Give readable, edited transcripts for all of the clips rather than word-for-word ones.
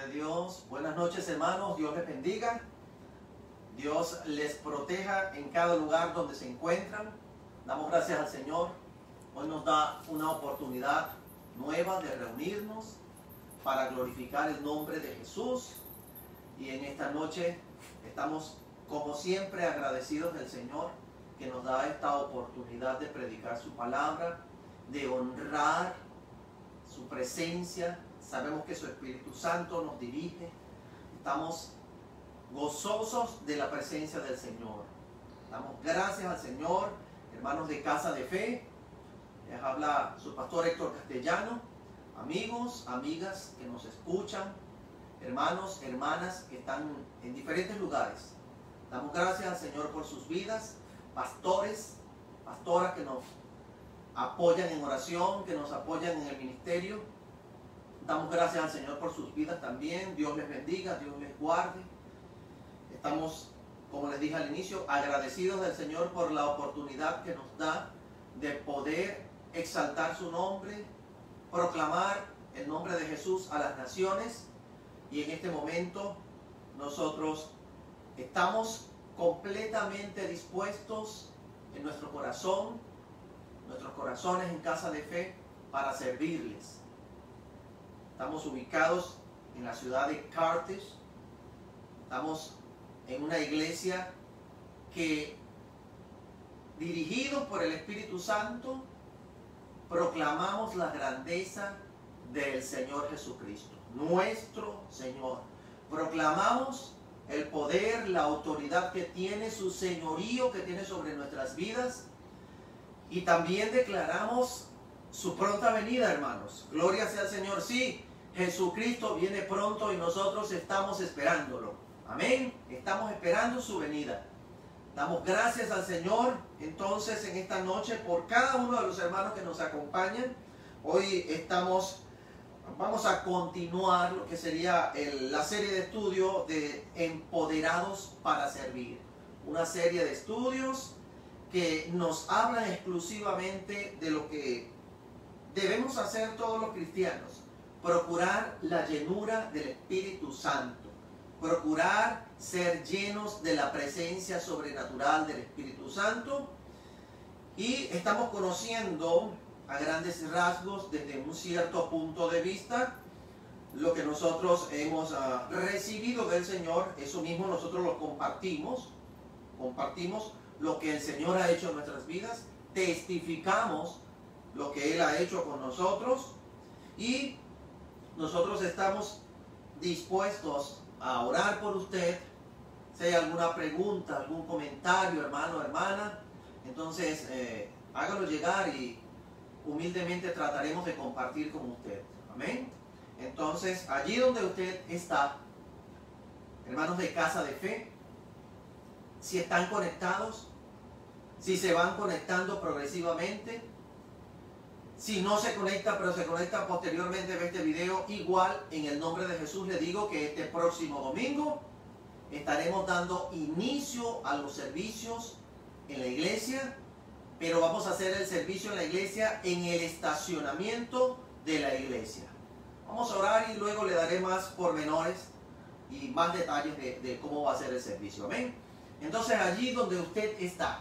de Dios. Buenas noches, hermanos. Dios les bendiga. Dios les proteja en cada lugar donde se encuentran. Damos gracias al Señor. Hoy nos da una oportunidad nueva de reunirnos para glorificar el nombre de Jesús. Y en esta noche estamos, como siempre, agradecidos del Señor que nos da esta oportunidad de predicar su palabra, de honrar su presencia. Sabemos que su Espíritu Santo nos dirige. Estamos gozosos de la presencia del Señor. Damos gracias al Señor, hermanos de Casa de Fe. Les habla su pastor Héctor Castellano. Amigos, amigas que nos escuchan, hermanos, hermanas que están en diferentes lugares. Damos gracias al Señor por sus vidas. Pastores, pastoras que nos apoyan en oración, que nos apoyan en el ministerio. Damos gracias al Señor por sus vidas también. Dios les bendiga, Dios les guarde. Estamos, como les dije al inicio, agradecidos del Señor por la oportunidad que nos da de poder exaltar su nombre, proclamar el nombre de Jesús a las naciones. Y en este momento nosotros estamos completamente dispuestos en nuestro corazón, nuestros corazones en Casa de Fe, para servirles. Estamos ubicados en la ciudad de Carthage. Estamos en una iglesia que, dirigidos por el Espíritu Santo, proclamamos la grandeza del Señor Jesucristo, nuestro Señor. Proclamamos el poder, la autoridad que tiene, su señorío que tiene sobre nuestras vidas. Y también declaramos su pronta venida, hermanos. Gloria sea al Señor. Sí, Jesucristo viene pronto y nosotros estamos esperándolo. Amén. Estamos esperando su venida. Damos gracias al Señor entonces en esta noche por cada uno de los hermanos que nos acompañan. Hoy vamos a continuar lo que sería la serie de estudio de Empoderados para Servir. Una serie de estudios que nos hablan exclusivamente de lo que debemos hacer todos los cristianos. Procurar la llenura del Espíritu Santo. Procurar ser llenos de la presencia sobrenatural del Espíritu Santo. Y estamos conociendo a grandes rasgos, desde un cierto punto de vista, lo que nosotros hemos recibido del Señor. Eso mismo nosotros lo compartimos. Compartimos lo que el Señor ha hecho en nuestras vidas. Testificamos lo que Él ha hecho con nosotros. Y nosotros estamos dispuestos a orar por usted. Si hay alguna pregunta, algún comentario, hermano, hermana, entonces hágalo llegar y humildemente trataremos de compartir con usted. Amén. Entonces, allí donde usted está, hermanos de Casa de Fe, si están conectados, si se van conectando progresivamente, si no se conecta, pero se conecta posteriormente a este video, igual en el nombre de Jesús le digo que este próximo domingo estaremos dando inicio a los servicios en la iglesia, pero vamos a hacer el servicio en la iglesia en el estacionamiento de la iglesia. Vamos a orar y luego le daré más pormenores y más detalles de cómo va a ser el servicio. Amén. Entonces, allí donde usted está,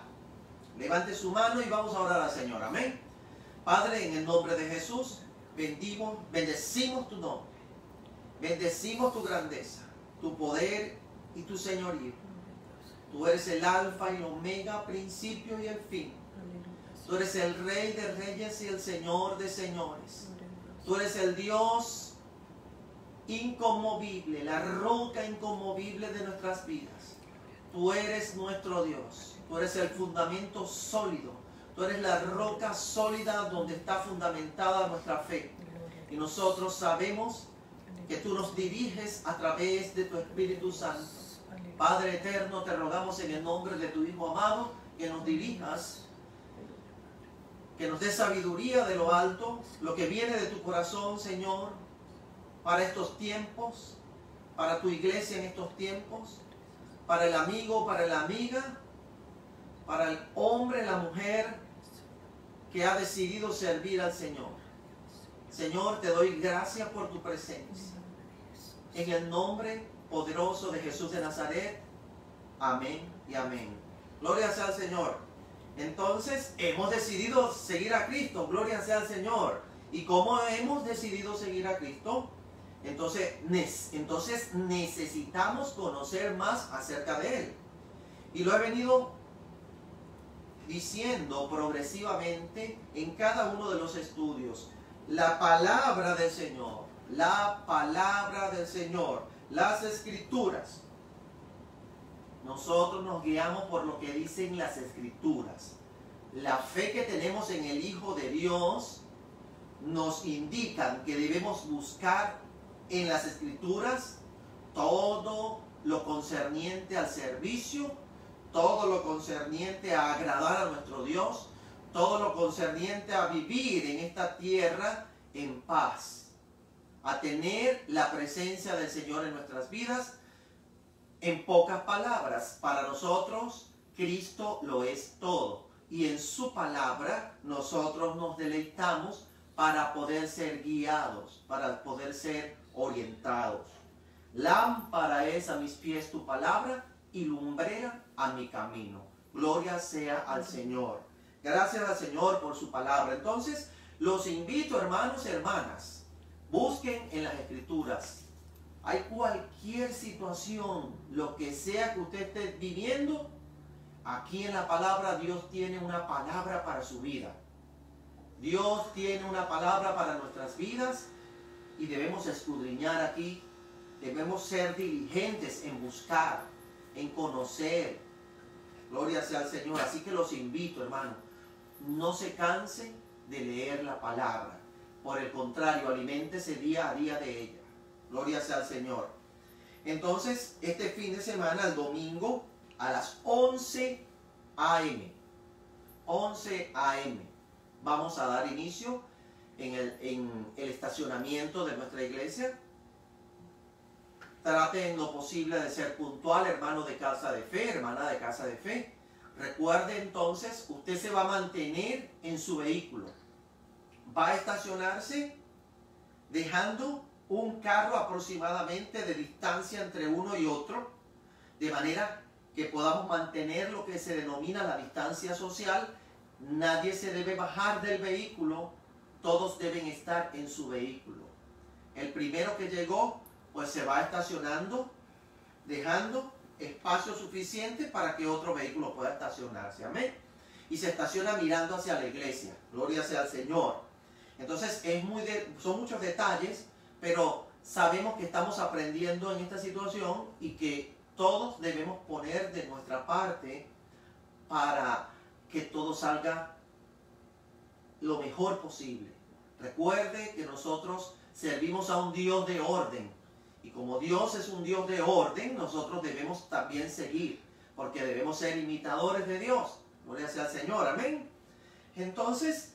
levante su mano y vamos a orar al Señor. Amén. Padre, en el nombre de Jesús, bendecimos tu nombre, bendecimos tu grandeza, tu poder y tu señorío. Tú eres el alfa y el omega, principio y el fin. Tú eres el Rey de reyes y el Señor de señores. Tú eres el Dios inconmovible, la roca inconmovible de nuestras vidas. Tú eres nuestro Dios. Tú eres el fundamento sólido. Tú eres la roca sólida donde está fundamentada nuestra fe. Y nosotros sabemos que tú nos diriges a través de tu Espíritu Santo. Padre eterno, te rogamos en el nombre de tu Hijo amado que nos dirijas, que nos dé sabiduría de lo alto, lo que viene de tu corazón, Señor, para estos tiempos, para tu iglesia en estos tiempos, para el amigo, para la amiga, para el hombre, la mujer que ha decidido servir al Señor. Señor, te doy gracias por tu presencia. en el nombre poderoso de Jesús de Nazaret. Amén y amén. Gloria sea al Señor. Entonces, hemos decidido seguir a Cristo. Gloria sea al Señor. ¿Y cómo hemos decidido seguir a Cristo? Entonces necesitamos conocer más acerca de Él. Y lo he venido diciendo progresivamente en cada uno de los estudios. La palabra del Señor, las Escrituras. Nosotros nos guiamos por lo que dicen las Escrituras. La fe que tenemos en el Hijo de Dios nos indican que debemos buscar en las Escrituras todo lo concerniente al servicio, todo lo concerniente a agradar a nuestro Dios, todo lo concerniente a vivir en esta tierra en paz, a tener la presencia del Señor en nuestras vidas. En pocas palabras, para nosotros Cristo lo es todo, y en su palabra nosotros nos deleitamos para poder ser guiados, para poder ser orientados. Lámpara es a mis pies tu palabra y lumbrera a mi camino. Gloria sea al Señor. Gracias al Señor por su palabra. Entonces, los invito, hermanos y hermanas, busquen en las Escrituras. Hay cualquier situación, lo que sea que usted esté viviendo, aquí en la palabra Dios tiene una palabra para su vida. Dios tiene una palabra para nuestras vidas y debemos escudriñar aquí. Debemos ser diligentes en buscar, en conocer. Gloria sea al Señor. Así que los invito, hermano, no se cansen de leer la palabra. Por el contrario, aliméntese día a día de ella. Gloria sea al Señor. Entonces, este fin de semana, el domingo, a las 11 a.m., 11 a.m., vamos a dar inicio en el estacionamiento de nuestra iglesia. Trate en lo posible de ser puntual, hermano de casa de fe, hermana de casa de fe. Recuerde entonces, usted se va a mantener en su vehículo. Va a estacionarse dejando un carro aproximadamente de distancia entre uno y otro, de manera que podamos mantener lo que se denomina la distancia social. Nadie se debe bajar del vehículo, todos deben estar en su vehículo. El primero que llegó, pues se va estacionando, dejando espacio suficiente para que otro vehículo pueda estacionarse. Amén. Y se estaciona mirando hacia la iglesia. Gloria sea al Señor. Entonces son muchos detalles, pero sabemos que estamos aprendiendo en esta situación y que todos debemos poner de nuestra parte para que todo salga lo mejor posible. Recuerde que nosotros servimos a un Dios de orden. Y como Dios es un Dios de orden, nosotros debemos también seguir, porque debemos ser imitadores de Dios. Gloria sea al Señor, amén. Entonces,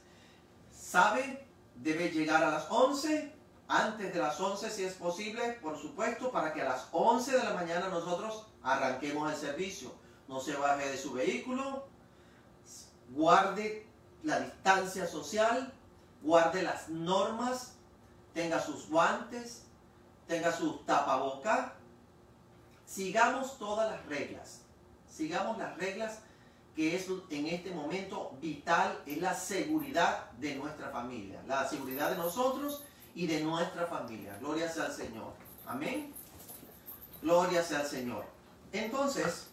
¿sabe? Debe llegar a las 11, antes de las 11 si es posible, por supuesto, para que a las 11 de la mañana nosotros arranquemos el servicio. No se baje de su vehículo, guarde la distancia social, guarde las normas, tenga sus guantes, tenga sus tapabocas. Sigamos todas las reglas. Sigamos las reglas, que es en este momento vital, es la seguridad de nuestra familia, la seguridad de nosotros y de nuestra familia. Gloria sea al Señor. Amén. Gloria sea al Señor. Entonces,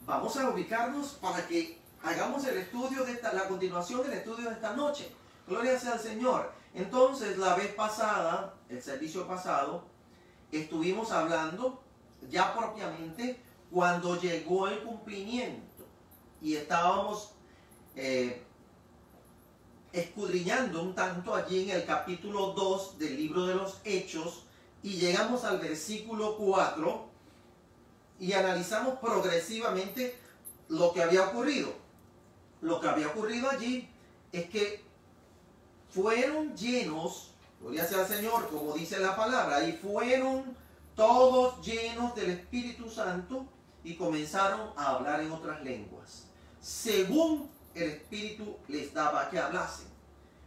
vamos a ubicarnos para que hagamos el estudio la continuación del estudio de esta noche. Gloria sea al Señor. Entonces, la vez pasada, el servicio pasado, estuvimos hablando ya propiamente cuando llegó el cumplimiento y estábamos escudriñando un tanto allí en el capítulo 2 del libro de los Hechos y llegamos al versículo 4 y analizamos progresivamente lo que había ocurrido. Lo que había ocurrido allí es que fueron llenos, gloria sea al Señor, como dice la palabra, y fueron todos llenos del Espíritu Santo y comenzaron a hablar en otras lenguas, según el Espíritu les daba que hablasen.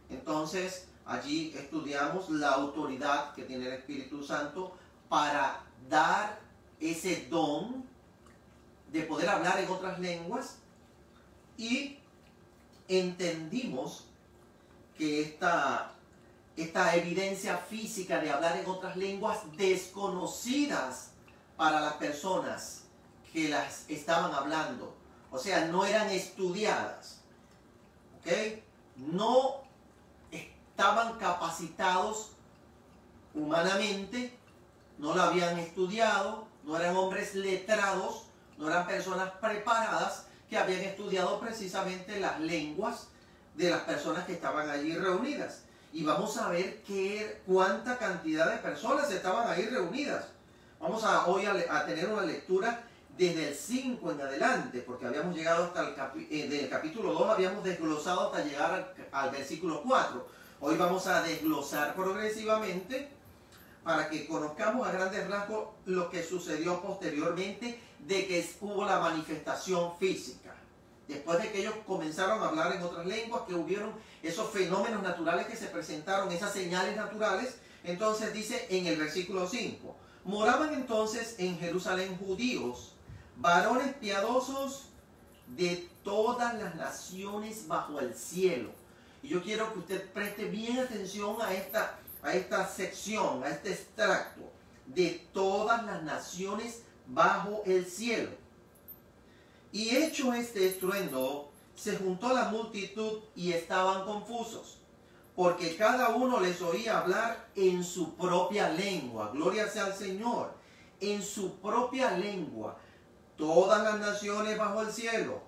Entonces, allí estudiamos la autoridad que tiene el Espíritu Santo para dar ese don de poder hablar en otras lenguas, y entendimos que esta evidencia física de hablar en otras lenguas desconocidas para las personas que las estaban hablando, o sea, no eran estudiadas, ¿ok? No estaban capacitados humanamente, no lo habían estudiado, no eran hombres letrados, no eran personas preparadas que habían estudiado precisamente las lenguas de las personas que estaban allí reunidas. Y vamos a ver cuánta cantidad de personas estaban ahí reunidas. Vamos hoy a tener una lectura desde el 5 en adelante, porque habíamos llegado hasta del capítulo 2, habíamos desglosado hasta llegar al versículo 4. Hoy vamos a desglosar progresivamente para que conozcamos a grandes rasgos lo que sucedió posteriormente de que hubo la manifestación física. Después de que ellos comenzaron a hablar en otras lenguas, que hubieron esos fenómenos naturales que se presentaron, esas señales naturales, entonces dice en el versículo 5, moraban entonces en Jerusalén judíos, varones piadosos de todas las naciones bajo el cielo. Y yo quiero que usted preste bien atención a esta sección, a este extracto, de todas las naciones bajo el cielo. Y hecho este estruendo, se juntó la multitud y estaban confusos, porque cada uno les oía hablar en su propia lengua. Gloria sea al Señor. En su propia lengua. Todas las naciones bajo el cielo.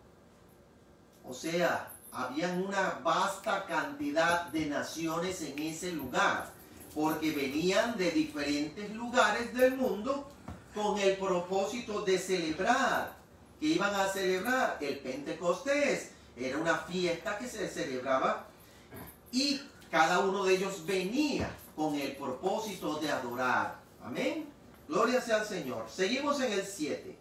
O sea, habían una vasta cantidad de naciones en ese lugar, porque venían de diferentes lugares del mundo con el propósito de celebrar. Que iban a celebrar el Pentecostés. Era una fiesta que se celebraba y cada uno de ellos venía con el propósito de adorar. Amén. Gloria sea al Señor. Seguimos en el 7.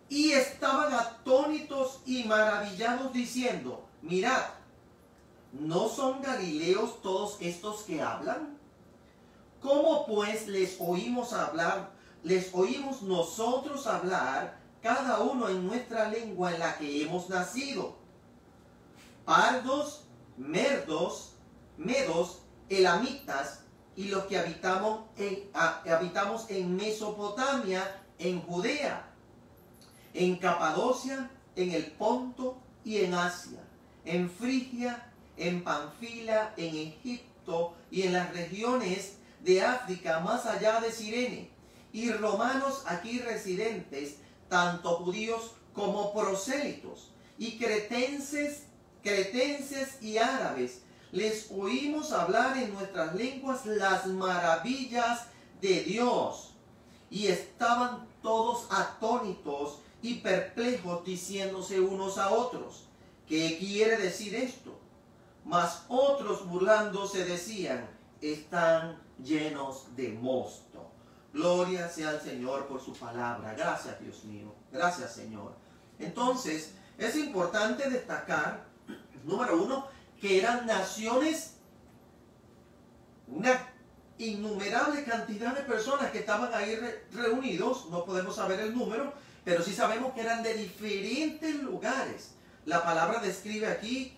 Y estaban atónitos y maravillados diciendo, mirad, ¿no son galileos todos estos que hablan? ¿Cómo pues les oímos hablar? Les oímos nosotros hablar cada uno en nuestra lengua en la que hemos nacido. Pardos, medos, elamitas y los que habitamos en Mesopotamia, en Judea, en Capadocia, en el Ponto y en Asia, en Frigia, en Panfila, en Egipto y en las regiones de África más allá de Cirene, y romanos aquí residentes, tanto judíos como prosélitos, y cretenses y árabes, les oímos hablar en nuestras lenguas las maravillas de Dios. Y estaban todos atónitos y perplejos, diciéndose unos a otros, ¿qué quiere decir esto? Mas otros burlándose decían, están llenos de mosto. Gloria sea al Señor por su palabra. Gracias, Dios mío. Gracias, Señor. Entonces, es importante destacar, número 1, que eran naciones, una innumerable cantidad de personas que estaban ahí reunidos. No podemos saber el número, pero sí sabemos que eran de diferentes lugares. La palabra describe aquí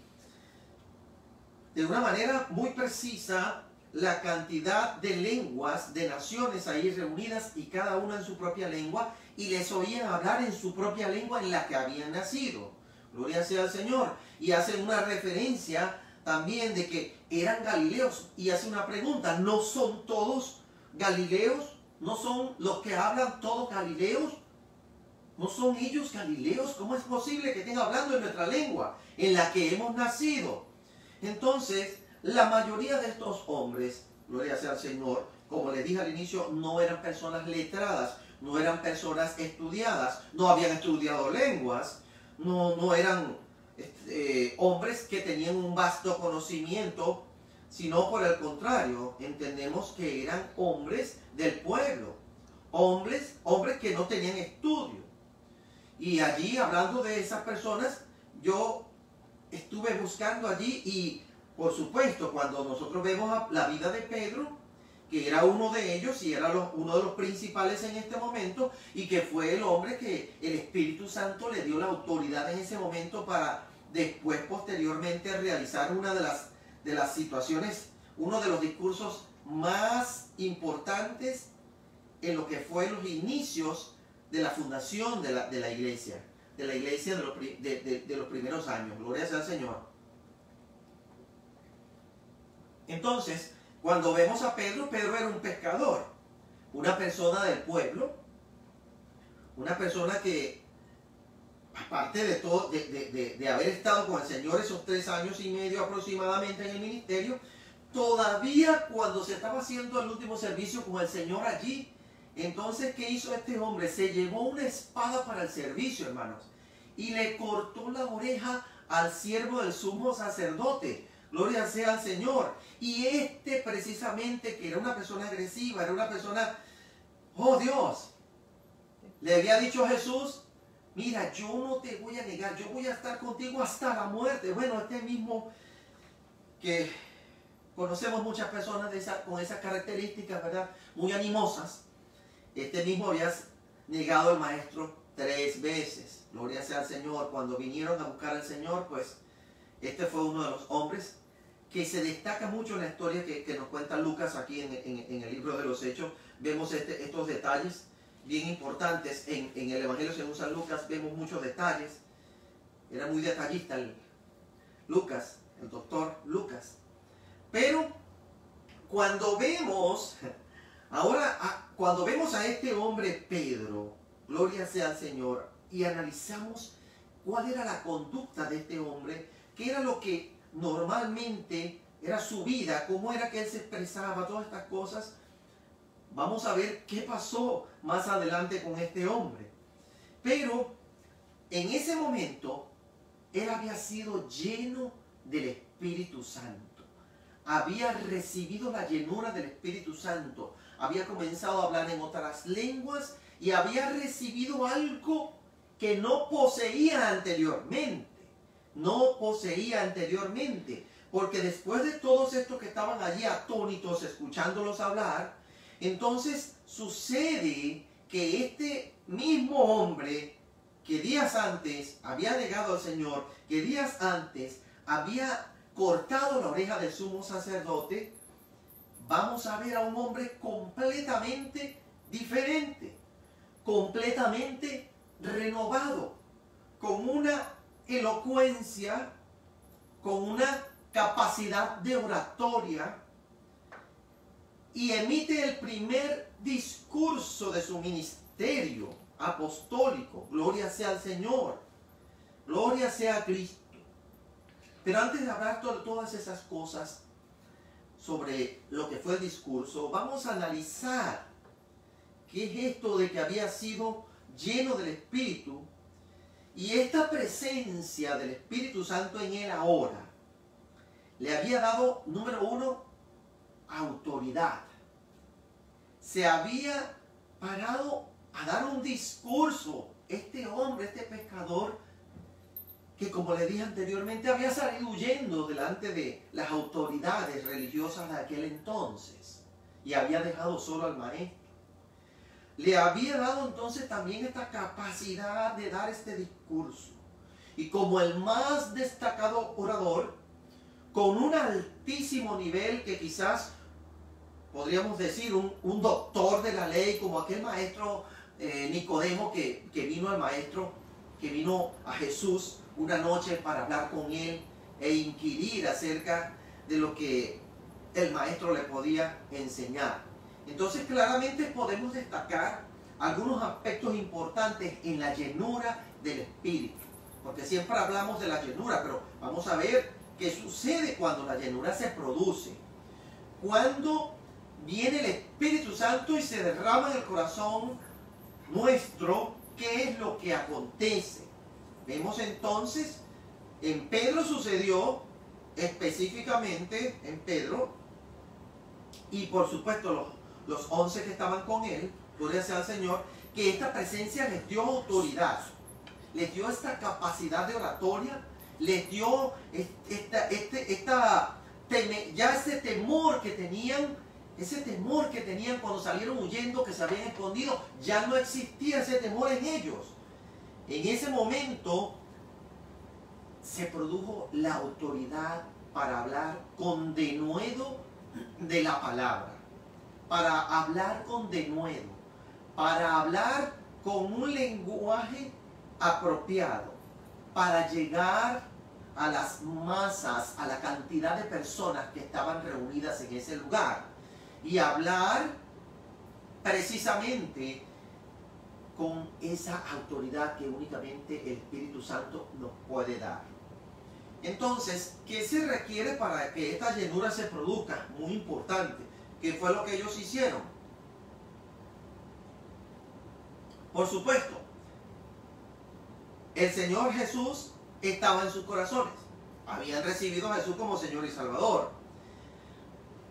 de una manera muy precisa la cantidad de lenguas, de naciones ahí reunidas, y cada una en su propia lengua, y les oían hablar en su propia lengua en la que habían nacido. Gloria sea al Señor. Y hacen una referencia también de que eran galileos, y hace una pregunta, ¿no son todos galileos? ¿No son los que hablan todos galileos? ¿No son ellos galileos? ¿Cómo es posible que estén hablando en nuestra lengua, en la que hemos nacido? Entonces, la mayoría de estos hombres, gloria sea al Señor, como les dije al inicio, no eran personas letradas, no eran personas estudiadas, no habían estudiado lenguas, no eran hombres que tenían un vasto conocimiento, sino por el contrario, entendemos que eran hombres del pueblo, hombres que no tenían estudio. Y allí, hablando de esas personas, yo estuve buscando allí, y por supuesto, cuando nosotros vemos la vida de Pedro, que era uno de ellos y era uno de los principales en este momento, y que fue el hombre que el Espíritu Santo le dio la autoridad en ese momento para después, posteriormente, realizar una de las situaciones, uno de los discursos más importantes en lo que fue los inicios de la fundación de la iglesia de los primeros años. Gloria sea al Señor. Entonces, cuando vemos a Pedro, Pedro era un pescador, una persona del pueblo, una persona que, aparte de todo, de haber estado con el Señor esos 3 años y medio aproximadamente en el ministerio, todavía cuando se estaba haciendo el último servicio con el Señor allí, entonces, ¿qué hizo este hombre? Se llevó una espada para el servicio, hermanos, y le cortó la oreja al siervo del sumo sacerdote. Gloria sea al Señor. Y este precisamente, que era una persona agresiva, era una persona, oh Dios, le había dicho a Jesús: mira, yo no te voy a negar, yo voy a estar contigo hasta la muerte. Bueno, este mismo, que conocemos muchas personas con esas características, ¿verdad? Muy animosas. Este mismo había negado al maestro 3 veces. Gloria sea al Señor. Cuando vinieron a buscar al Señor, pues este fue uno de los hombres que se destaca mucho en la historia que nos cuenta Lucas aquí en el libro de los Hechos. Vemos estos detalles bien importantes en el Evangelio según San Lucas. Vemos muchos detalles. Era muy detallista Lucas, el doctor Lucas. Pero cuando vemos cuando vemos a este hombre Pedro, gloria sea al Señor, y analizamos cuál era la conducta de este hombre, qué era lo que normalmente era su vida, cómo era que él se expresaba, todas estas cosas, vamos a ver qué pasó más adelante con este hombre. Pero en ese momento él había sido lleno del Espíritu Santo, había recibido la llenura del Espíritu Santo, había comenzado a hablar en otras lenguas y había recibido algo que no poseía anteriormente. No poseía anteriormente. Porque después de todos estos que estaban allí atónitos escuchándolos hablar, entonces sucede que este mismo hombre que días antes había negado al Señor, que días antes había cortado la oreja del sumo sacerdote, vamos a ver a un hombre completamente diferente, completamente renovado, con una elocuencia, con una capacidad de oratoria, y emite el primer discurso de su ministerio apostólico. Gloria sea al Señor, gloria sea a Cristo. Pero antes de hablar todas esas cosas sobre lo que fue el discurso, vamos a analizar qué es esto de que había sido lleno del Espíritu, y esta presencia del Espíritu Santo en él ahora le había dado, número 1, autoridad. Se había parado a dar un discurso. Este hombre, este pescador, que como le dije anteriormente, había salido huyendo delante de las autoridades religiosas de aquel entonces y había dejado solo al maestro. Le había dado entonces también esta capacidad de dar este discurso. Y como el más destacado orador, con un altísimo nivel que quizás podríamos decir un doctor de la ley, como aquel maestro Nicodemo que vino al maestro, que vino a Jesús una noche para hablar con él e inquirir acerca de lo que el maestro le podía enseñar. Entonces claramente podemos destacar algunos aspectos importantes en la llenura del Espíritu, porque siempre hablamos de la llenura, pero vamos a ver qué sucede cuando la llenura se produce. Cuando viene el Espíritu Santo y se derrama en el corazón nuestro, ¿qué es lo que acontece? Vemos entonces, en Pedro sucedió, específicamente en Pedro, y por supuesto los 11 que estaban con él, gloria sea al Señor, que esta presencia les dio autoridad, les dio esta capacidad de oratoria, les dio ya ese temor que tenían Ese temor que tenían cuando salieron huyendo, que se habían escondido, ya no existía ese temor en ellos. En ese momento se produjo la autoridad para hablar con denuedo de la palabra, para hablar con denuedo, para hablar con un lenguaje apropiado, para llegar a las masas, a la cantidad de personas que estaban reunidas en ese lugar y hablar precisamente con esa autoridad que únicamente el Espíritu Santo nos puede dar. Entonces, ¿qué se requiere para que esta llenura se produzca? Muy importante. ¿Qué fue lo que ellos hicieron? Por supuesto, el Señor Jesús estaba en sus corazones. Habían recibido a Jesús como Señor y Salvador.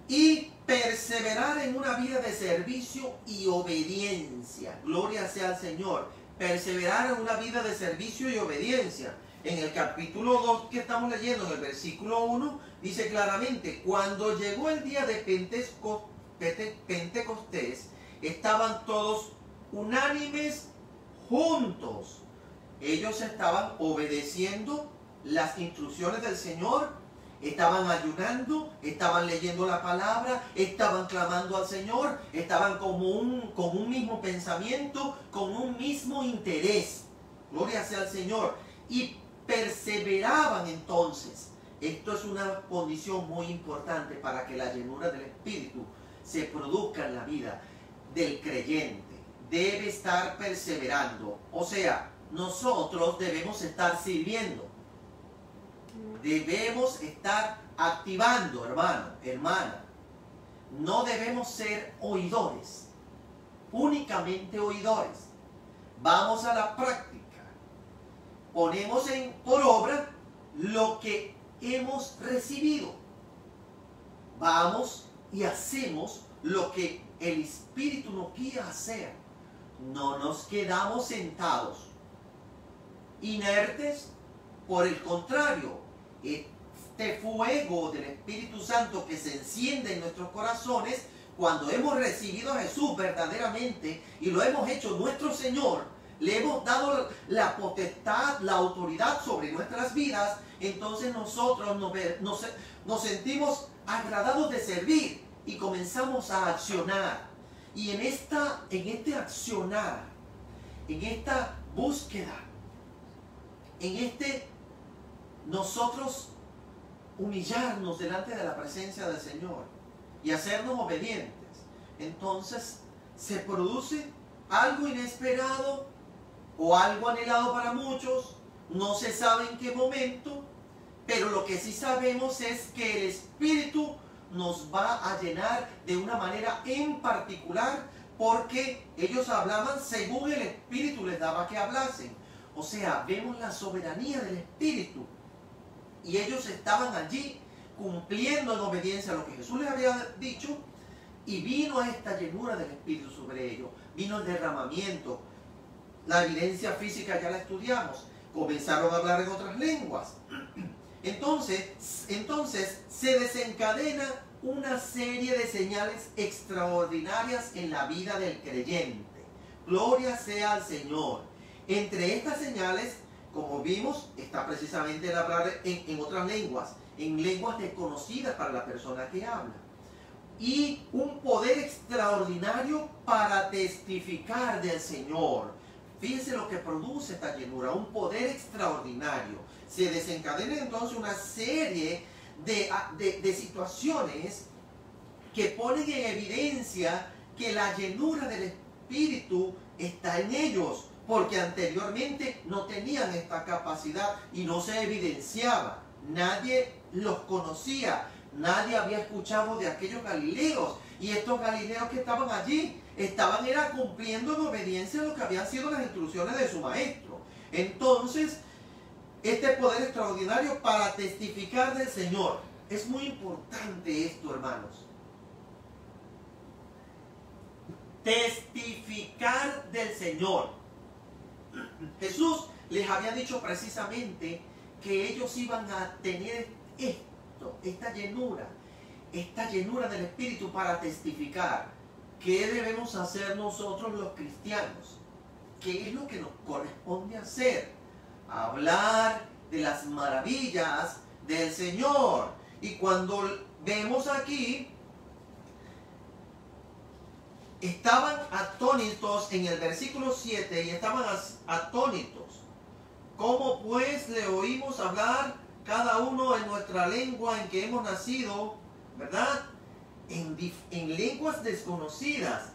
Y perseverar en una vida de servicio y obediencia. Gloria sea al Señor. Perseverar en una vida de servicio y obediencia. En el capítulo 2 que estamos leyendo, en el versículo 1, dice claramente: cuando llegó el día de Pentecostés, estaban todos unánimes juntos. Ellos estaban obedeciendo las instrucciones del Señor, estaban ayunando, estaban leyendo la palabra, estaban clamando al Señor, estaban con un mismo pensamiento, con un mismo interés. Gloria sea al Señor. Y perseveraban entonces. Esto es una condición muy importante para que la llenura del Espíritu se produzca en la vida del creyente. Debe estar perseverando. O sea, nosotros debemos estar sirviendo. Debemos estar activando, hermano, hermana. No debemos ser oidores, únicamente oidores. Vamos a la práctica. Ponemos por obra lo que hemos recibido. Vamos y hacemos lo que el Espíritu nos guía a hacer. No nos quedamos sentados, inertes. Por el contrario, este fuego del Espíritu Santo que se enciende en nuestros corazones cuando hemos recibido a Jesús verdaderamente y lo hemos hecho nuestro Señor, le hemos dado la potestad, la autoridad sobre nuestras vidas, entonces nosotros nos sentimos agradados de servir y comenzamos a accionar. Y en este accionar, en esta búsqueda, en nosotros humillarnos delante de la presencia del Señor y hacernos obedientes, entonces se produce algo inesperado o algo anhelado para muchos. No se sabe en qué momento, pero lo que sí sabemos es que el Espíritu nos va a llenar de una manera en particular, porque ellos hablaban según el Espíritu les daba que hablasen. O sea, vemos la soberanía del Espíritu. Y ellos estaban allí cumpliendo en obediencia a lo que Jesús les había dicho. Y vino esta llenura del Espíritu sobre ellos. Vino el derramamiento. La evidencia física ya la estudiamos. Comenzaron a hablar en otras lenguas. Entonces se desencadena una serie de señales extraordinarias en la vida del creyente. Gloria sea al Señor. Entre estas señales, como vimos, está precisamente el hablar en otras lenguas, en lenguas desconocidas para la persona que habla. Y un poder extraordinario para testificar del Señor. Fíjense lo que produce esta llenura, un poder extraordinario. Se desencadena entonces una serie de situaciones que ponen en evidencia que la llenura del Espíritu está en ellos, porque anteriormente no tenían esta capacidad y no se evidenciaba. Nadie los conocía, nadie había escuchado de aquellos galileos, y estos galileos que estaban allí era cumpliendo en obediencia a lo que habían sido las instrucciones de su maestro. Entonces, este poder extraordinario para testificar del Señor. Es muy importante esto, hermanos. Testificar del Señor. Jesús les había dicho precisamente que ellos iban a tener esta llenura. esta llenura del Espíritu para testificar. ¿Qué debemos hacer nosotros los cristianos? ¿Qué es lo que nos corresponde hacer? Hablar de las maravillas del Señor. Y cuando vemos aquí, estaban atónitos en el versículo 7 y estaban atónitos. ¿Cómo pues le oímos hablar cada uno en nuestra lengua en que hemos nacido, verdad? En lenguas desconocidas.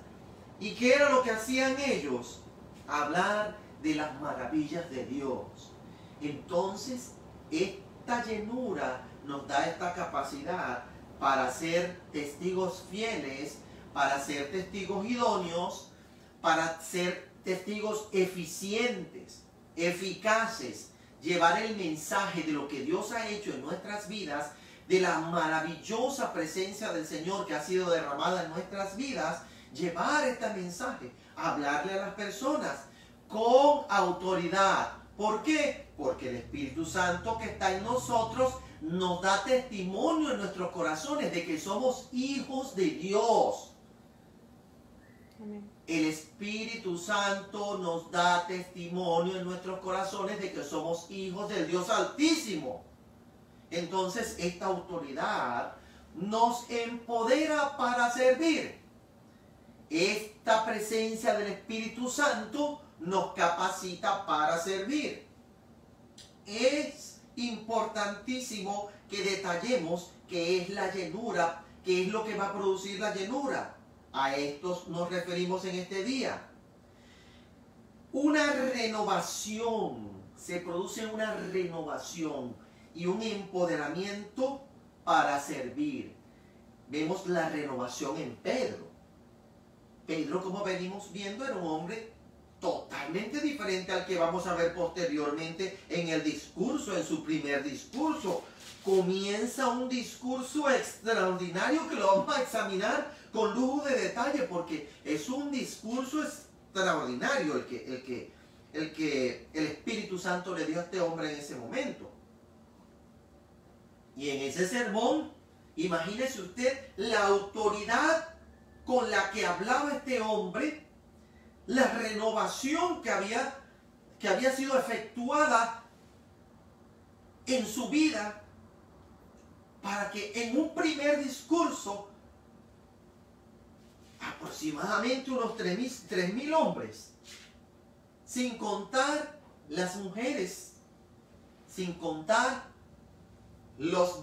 ¿Y qué era lo que hacían ellos? Hablar de las maravillas de Dios. Entonces, esta llenura nos da esta capacidad para ser testigos fieles, para ser testigos idóneos, para ser testigos eficientes, eficaces, llevar el mensaje de lo que Dios ha hecho en nuestras vidas, de la maravillosa presencia del Señor que ha sido derramada en nuestras vidas, llevar este mensaje, hablarle a las personas con autoridad. ¿Por qué? Porque el Espíritu Santo que está en nosotros nos da testimonio en nuestros corazones de que somos hijos de Dios. Amén. El Espíritu Santo nos da testimonio en nuestros corazones de que somos hijos del Dios Altísimo. Entonces esta autoridad nos empodera para servir. Esta presencia del Espíritu Santo nos capacita para servir. Es importantísimo que detallemos qué es la llenura, qué es lo que va a producir la llenura. A estos nos referimos en este día. Una renovación, se produce una renovación y un empoderamiento para servir. Vemos la renovación en Pedro. Pedro, como venimos viendo, era un hombre totalmente diferente al que vamos a ver posteriormente en el discurso, en su primer discurso. Comienza un discurso extraordinario que lo vamos a examinar con lujo de detalle porque es un discurso extraordinario el que el Espíritu Santo le dio a este hombre en ese momento. Y en ese sermón, imagínese usted la autoridad con la que hablaba este hombre, la renovación que había sido efectuada en su vida para que en un primer discurso aproximadamente unos 3.000 hombres, sin contar las mujeres, sin contar los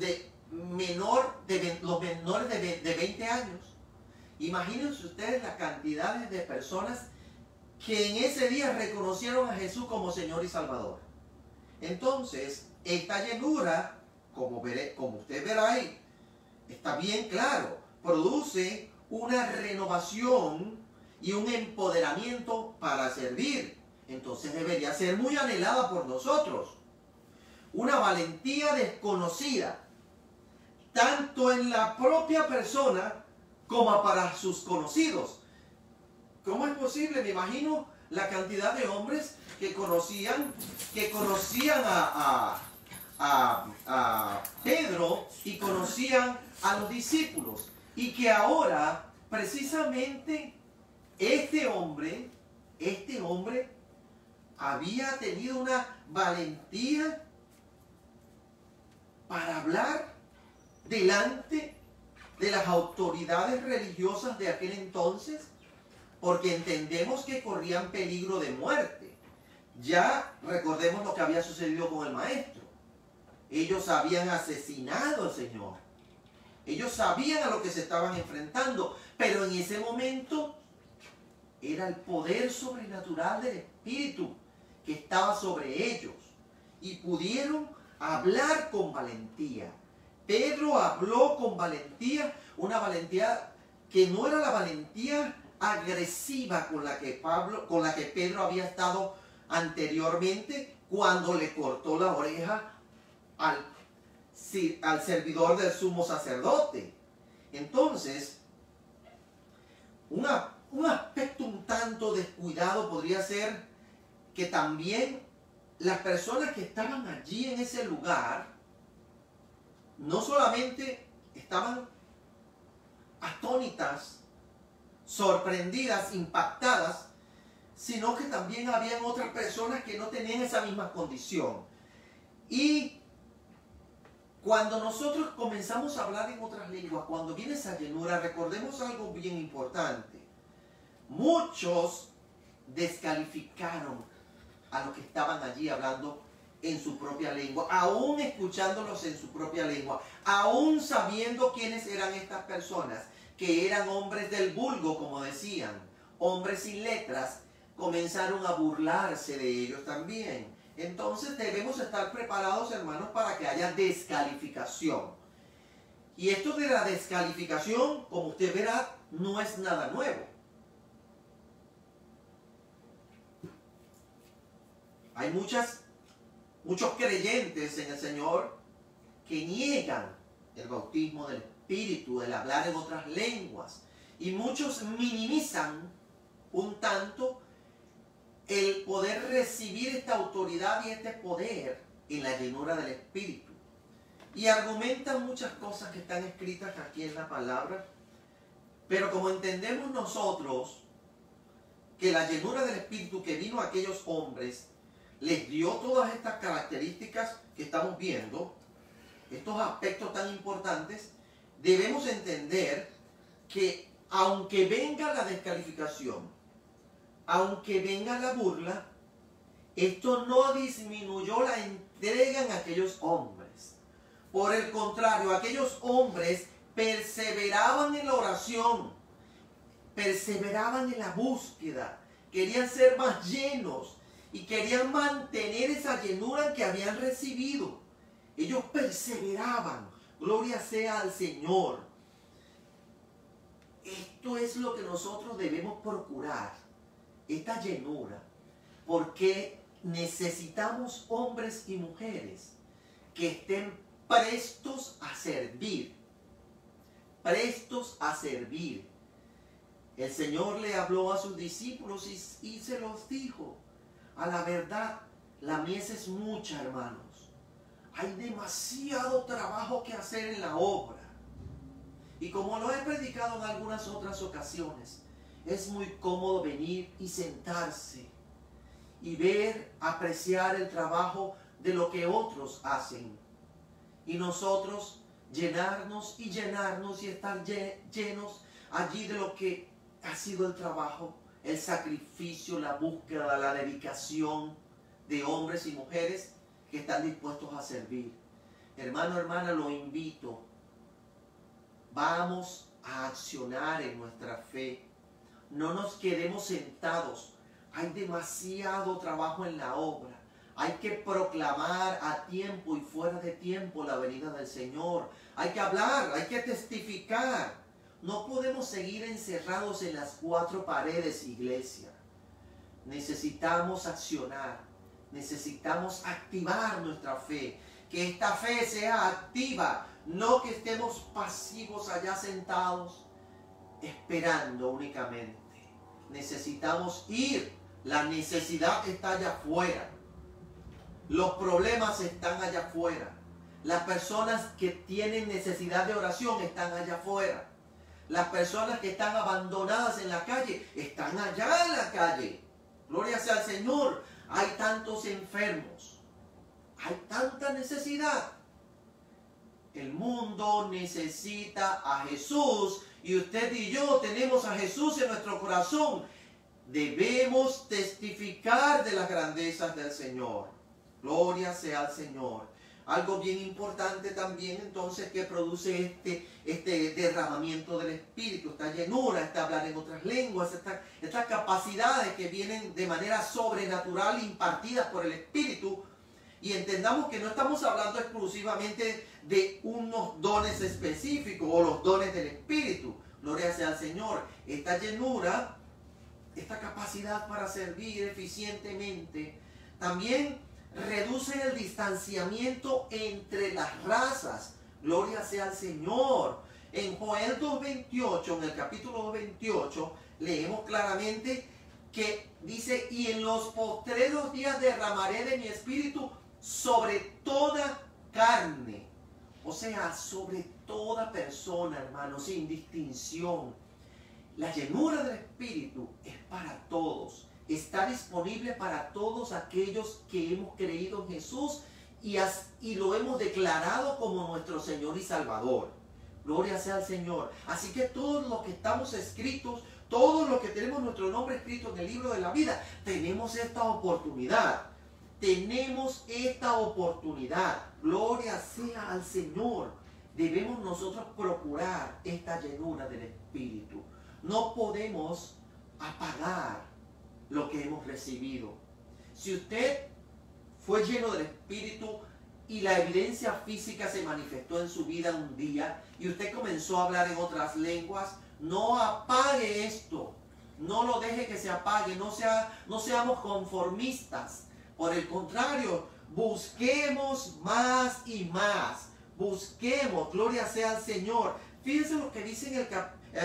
menores de 20 años. Imagínense ustedes las cantidades de personas que en ese día reconocieron a Jesús como Señor y Salvador. Entonces, esta llenura, como usted verá ahí, está bien claro, produce una renovación y un empoderamiento para servir. Entonces debería ser muy anhelada por nosotros. Una valentía desconocida, tanto en la propia persona como para sus conocidos. ¿Cómo es posible? Me imagino la cantidad de hombres que conocían a Pedro y conocían a los discípulos. Y que ahora, precisamente, este hombre había tenido una valentía para hablar delante de las autoridades religiosas de aquel entonces, porque entendemos que corrían peligro de muerte. Ya recordemos lo que había sucedido con el maestro. Ellos habían asesinado al Señor. Ellos sabían a lo que se estaban enfrentando, pero en ese momento era el poder sobrenatural del Espíritu que estaba sobre ellos y pudieron hablar con valentía. Pedro habló con valentía, una valentía que no era la valentía agresiva con la que Pedro había estado anteriormente cuando le cortó la oreja al servidor del sumo sacerdote. Entonces, un aspecto un tanto descuidado podría ser que también las personas que estaban allí en ese lugar no solamente estaban atónitas, sorprendidas, impactadas, sino que también habían otras personas que no tenían esa misma condición. Y cuando nosotros comenzamos a hablar en otras lenguas, cuando viene esa llenura, recordemos algo bien importante. Muchos descalificaron a los que estaban allí hablando en su propia lengua, aún escuchándolos en su propia lengua, aún sabiendo quiénes eran estas personas, que eran hombres del vulgo, como decían, hombres sin letras, comenzaron a burlarse de ellos también. Entonces debemos estar preparados, hermanos, para que haya descalificación. Y esto de la descalificación, como usted verá, no es nada nuevo. Hay muchos creyentes en el Señor que niegan el bautismo del Espíritu, el hablar en otras lenguas. Y muchos minimizan un tanto el poder recibir esta autoridad y este poder en la llenura del Espíritu. Y argumentan muchas cosas que están escritas aquí en la palabra. Pero como entendemos nosotros que la llenura del Espíritu que vino a aquellos hombres les dio todas estas características que estamos viendo, estos aspectos tan importantes, debemos entender que aunque venga la descalificación, aunque venga la burla, esto no disminuyó la entrega en aquellos hombres. Por el contrario, aquellos hombres perseveraban en la oración, perseveraban en la búsqueda, querían ser más llenos y querían mantener esa llenura que habían recibido. Ellos perseveraban. Gloria sea al Señor. Esto es lo que nosotros debemos procurar, esta llenura, porque necesitamos hombres y mujeres que estén prestos a servir. Prestos a servir. El Señor le habló a sus discípulos y se los dijo: a la verdad, la mies es mucha, hermanos. Hay demasiado trabajo que hacer en la obra. Y como lo he predicado en algunas otras ocasiones, es muy cómodo venir y sentarse y ver, apreciar el trabajo de lo que otros hacen. Y nosotros llenarnos y estar llenos allí de lo que ha sido el trabajo, el sacrificio, la búsqueda, la dedicación de hombres y mujeres que están dispuestos a servir. Hermano, hermana, lo invito. Vamos a accionar en nuestra fe. No nos quedemos sentados. Hay demasiado trabajo en la obra. Hay que proclamar a tiempo y fuera de tiempo la venida del Señor. Hay que hablar, hay que testificar. No podemos seguir encerrados en las cuatro paredes, iglesia. Necesitamos accionar. Necesitamos activar nuestra fe. Que esta fe sea activa. No que estemos pasivos allá sentados esperando únicamente. Necesitamos ir. La necesidad está allá afuera. Los problemas están allá afuera. Las personas que tienen necesidad de oración están allá afuera. Las personas que están abandonadas en la calle están allá en la calle. Gloria sea al Señor. Hay tantos enfermos. Hay tanta necesidad. El mundo necesita a Jesús y usted y yo tenemos a Jesús en nuestro corazón. Debemos testificar de las grandezas del Señor. Gloria sea al Señor. Algo bien importante también entonces que produce este derramamiento del Espíritu, esta llenura, este hablar en otras lenguas, estas capacidades que vienen de manera sobrenatural impartidas por el Espíritu. Y entendamos que no estamos hablando exclusivamente de unos dones específicos o los dones del Espíritu. Gloria sea al Señor. Esta llenura, esta capacidad para servir eficientemente, también reduce el distanciamiento entre las razas. Gloria sea al Señor. En Joel 2:28, en el capítulo 2:28, leemos claramente que dice: y en los postreros días derramaré de mi espíritu sobre toda carne. O sea, sobre toda persona, hermano, sin distinción. La llenura del Espíritu es para todos. Está disponible para todos aquellos que hemos creído en Jesús y lo hemos declarado como nuestro Señor y Salvador. Gloria sea al Señor. Así que todos los que estamos escritos, todos los que tenemos nuestro nombre escrito en el libro de la vida, tenemos esta oportunidad. Tenemos esta oportunidad. Gloria sea al Señor. Debemos nosotros procurar esta llenura del Espíritu. No podemos apagar lo que hemos recibido. Si usted fue lleno del Espíritu y la evidencia física se manifestó en su vida un día y usted comenzó a hablar en otras lenguas, no apague esto. No lo deje que se apague. No seamos conformistas. Por el contrario, busquemos más y más. Busquemos, gloria sea al Señor. Fíjense lo que dice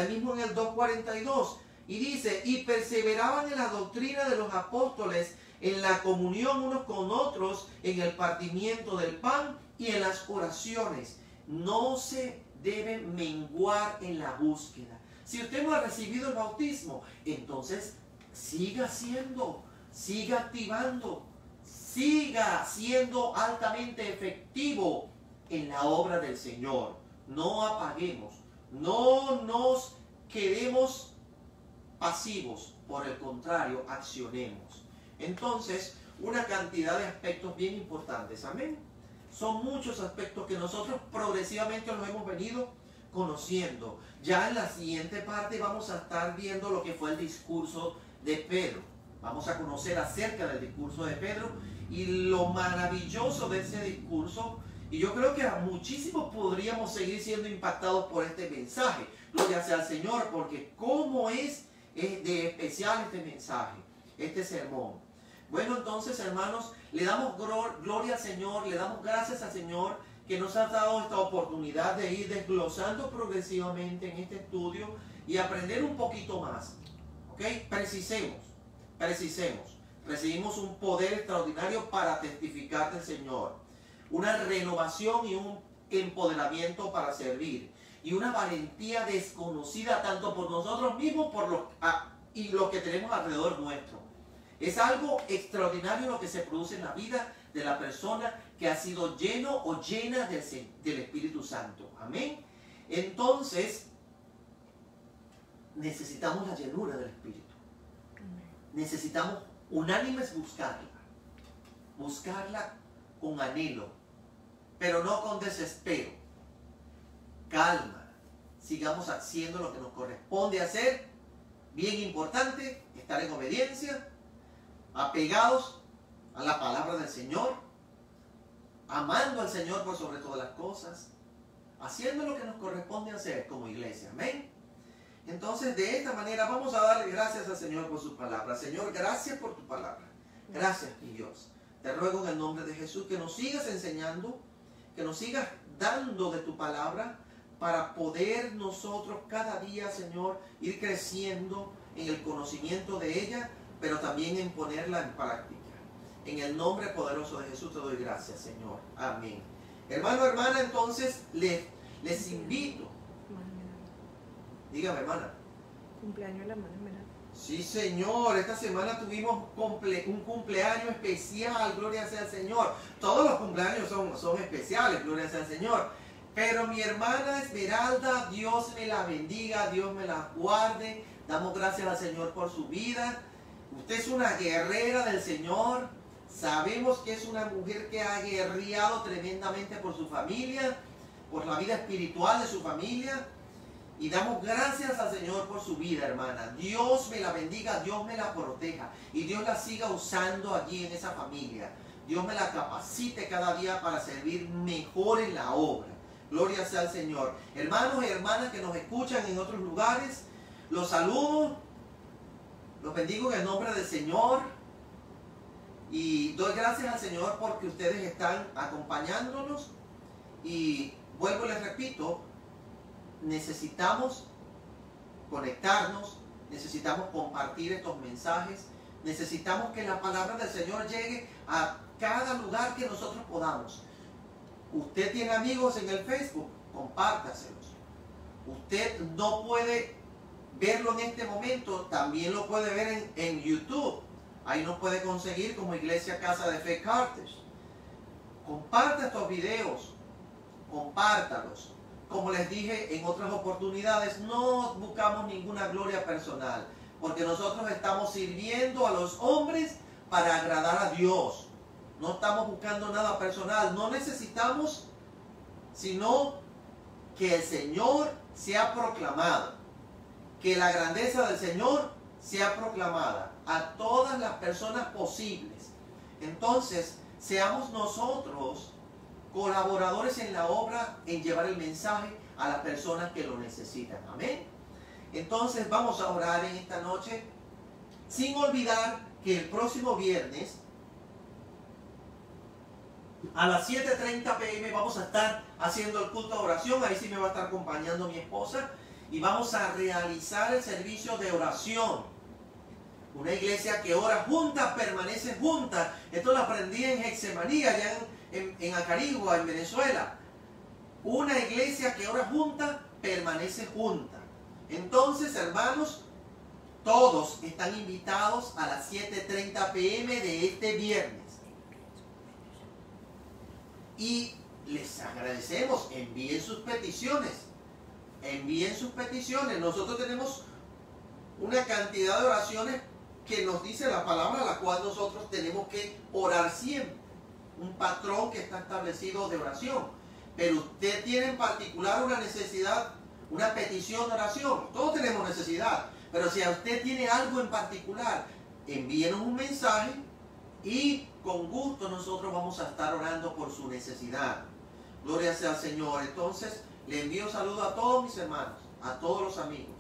mismo en el 2:42. Y dice, y perseveraban en la doctrina de los apóstoles, en la comunión unos con otros, en el partimiento del pan y en las oraciones. No se debe menguar en la búsqueda. Si usted no ha recibido el bautismo, entonces siga haciendo, siga activando, siga siendo altamente efectivo en la obra del Señor. No apaguemos, no nos quedemos pasivos, por el contrario, accionemos. Entonces, una cantidad de aspectos bien importantes, amén. Son muchos aspectos que nosotros progresivamente los hemos venido conociendo. Ya en la siguiente parte vamos a estar viendo lo que fue el discurso de Pedro. Vamos a conocer acerca del discurso de Pedro y lo maravilloso de ese discurso. Y yo creo que a muchísimos podríamos seguir siendo impactados por este mensaje. Gloria sea al Señor, porque cómo es de especial este mensaje, este sermón. Bueno, entonces, hermanos, le damos gloria al Señor, le damos gracias al Señor que nos ha dado esta oportunidad de ir desglosando progresivamente en este estudio y aprender un poquito más. ¿Ok? Precisemos. Recibimos un poder extraordinario para testificar del Señor. Una renovación y un empoderamiento para servir. Y una valentía desconocida tanto por nosotros mismos y los que tenemos alrededor nuestro. Es algo extraordinario lo que se produce en la vida de la persona que ha sido lleno o llena del Espíritu Santo. Amén. Entonces, necesitamos la llenura del Espíritu. Necesitamos unánimes buscarla con anhelo, pero no con desespero. Calma, sigamos haciendo lo que nos corresponde hacer. Bien importante, estar en obediencia, apegados a la palabra del Señor, amando al Señor por sobre todas las cosas, haciendo lo que nos corresponde hacer como iglesia. Amén. Entonces, de esta manera vamos a darle gracias al Señor por su palabra. Señor, gracias por tu palabra. Gracias, mi Dios. Te ruego en el nombre de Jesús que nos sigas enseñando, que nos sigas dando de tu palabra para poder nosotros cada día, Señor, ir creciendo en el conocimiento de ella, pero también en ponerla en práctica. En el nombre poderoso de Jesús te doy gracias, Señor. Amén. Hermano, hermana, entonces les invito. Dígame, hermana. Cumpleaños de la hermana Esmeralda. Sí, Señor. Esta semana tuvimos un cumpleaños especial. Gloria sea al Señor. Todos los cumpleaños son especiales. Gloria sea al Señor. Pero mi hermana Esmeralda, Dios me la bendiga, Dios me la guarde. Damos gracias al Señor por su vida. Usted es una guerrera del Señor. Sabemos que es una mujer que ha guerreado tremendamente por su familia, por la vida espiritual de su familia. Y damos gracias al Señor por su vida, hermana. Dios me la bendiga, Dios me la proteja. Y Dios la siga usando allí en esa familia. Dios me la capacite cada día para servir mejor en la obra. Gloria sea al Señor. Hermanos y hermanas que nos escuchan en otros lugares, los saludo. Los bendigo en el nombre del Señor. Y doy gracias al Señor porque ustedes están acompañándonos. Y vuelvo y les repito, necesitamos conectarnos, necesitamos compartir estos mensajes, necesitamos que la palabra del Señor llegue a cada lugar que nosotros podamos. Usted tiene amigos en el Facebook, compártaselos. Usted no puede verlo en este momento, también lo puede ver en YouTube. Ahí nos puede conseguir como Iglesia Casa de Fe Carthage. Comparta estos videos, compártalos. Como les dije en otras oportunidades, no buscamos ninguna gloria personal, porque nosotros estamos sirviendo a los hombres para agradar a Dios. No estamos buscando nada personal, no necesitamos sino que el Señor sea proclamado, que la grandeza del Señor sea proclamada a todas las personas posibles. Entonces, seamos nosotros colaboradores en la obra, en llevar el mensaje a las personas que lo necesitan. Amén. Entonces, vamos a orar en esta noche, sin olvidar que el próximo viernes a las 7:30 p.m. vamos a estar haciendo el culto de oración. Ahí sí me va a estar acompañando mi esposa. Y vamos a realizar el servicio de oración. Una iglesia que ora junta, permanece junta. Esto lo aprendí en Getsemaní, allá en Acarigua, en Venezuela. Una iglesia que ora junta, permanece junta. Entonces, hermanos, todos están invitados a las 7:30 p.m. de este viernes. Y les agradecemos, envíen sus peticiones. Envíen sus peticiones. Nosotros tenemos una cantidad de oraciones que nos dice la palabra, a la cual nosotros tenemos que orar siempre. Un patrón que está establecido de oración. Pero usted tiene en particular una necesidad, una petición de oración. Todos tenemos necesidad. Pero si a usted tiene algo en particular, envíenos un mensaje y con gusto nosotros vamos a estar orando por su necesidad. Gloria sea al Señor. Entonces, le envío saludos a todos mis hermanos, a todos los amigos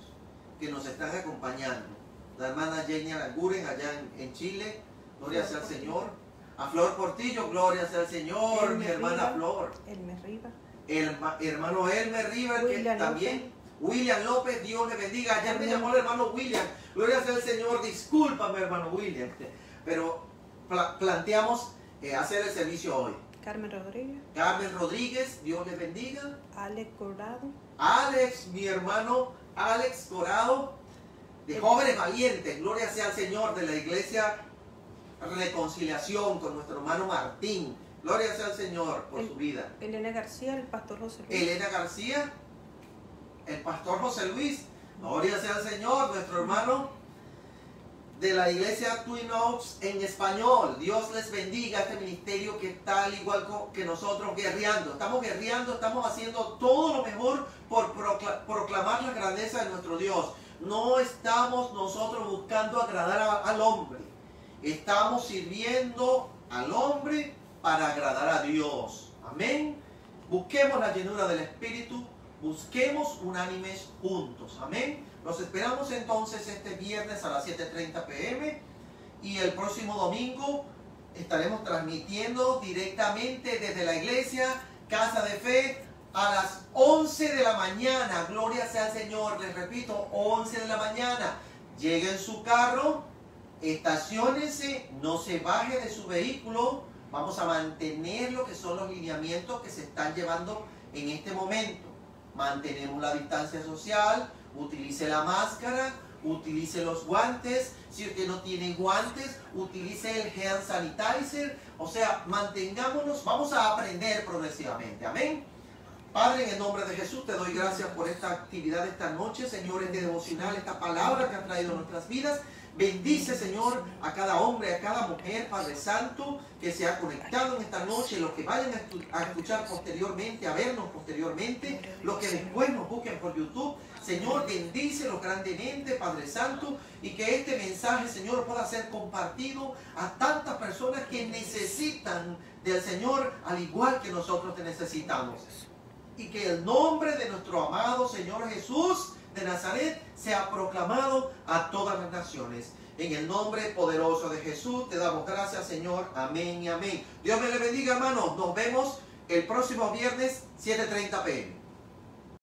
que nos están acompañando. La hermana Jenny Aranguren allá en Chile, gloria sea al Señor. A Flor Portillo, gloria sea al Señor, mi hermana Flor. Elmer Riva. Hermano Elmer Riva, que también. William López, Dios le bendiga. Ayer me llamó el hermano William. Gloria sea al Señor. Discúlpame, hermano William. Pero planteamos hacer el servicio hoy. Carmen Rodríguez. Carmen Rodríguez, Dios le bendiga. Alex Corrado. Alex, mi hermano Alex Corrado, de Jóvenes Valientes, gloria sea al Señor, de la Iglesia Reconciliación, con nuestro hermano Martín. Gloria sea al Señor por su vida. Elena García, el pastor José Luis. Elena García, el pastor José Luis. Gloria sea al Señor, nuestro hermano de la iglesia Twin Oaks en español. Dios les bendiga este ministerio que está al igual que nosotros guerreando. Estamos guerreando, estamos haciendo todo lo mejor por proclamar la grandeza de nuestro Dios. No estamos nosotros buscando agradar al hombre. Estamos sirviendo al hombre para agradar a Dios. Amén. Busquemos la llenura del Espíritu. Busquemos unánimes juntos. Amén. Los esperamos entonces este viernes a las 7:30 p.m. y el próximo domingo estaremos transmitiendo directamente desde la iglesia Casa de Fe a las 11 de la mañana. Gloria sea al Señor. Les repito, 11 de la mañana. Llegue en su carro, estaciónese, no se baje de su vehículo. Vamos a mantener lo que son los lineamientos que se están llevando en este momento. Mantenemos la distancia social. Utilice la máscara, utilice los guantes. Si usted no tiene guantes, utilice el hand sanitizer. O sea, mantengámonos, vamos a aprender progresivamente. Amén. Padre, en el nombre de Jesús, te doy gracias por esta actividad de esta noche, Señor, de devocional, esta palabra que ha traído a nuestras vidas. Bendice, Señor, a cada hombre, a cada mujer, Padre Santo, que se ha conectado en esta noche, los que vayan a escuchar posteriormente, a vernos posteriormente, los que después nos busquen por YouTube. Señor, bendícelos grandemente, Padre Santo, y que este mensaje, Señor, pueda ser compartido a tantas personas que necesitan del Señor, al igual que nosotros te necesitamos. Y que el nombre de nuestro amado Señor Jesús de Nazaret sea proclamado a todas las naciones. En el nombre poderoso de Jesús te damos gracias, Señor. Amén y amén. Dios me le bendiga, hermanos. Nos vemos el próximo viernes, 7:30 p.m.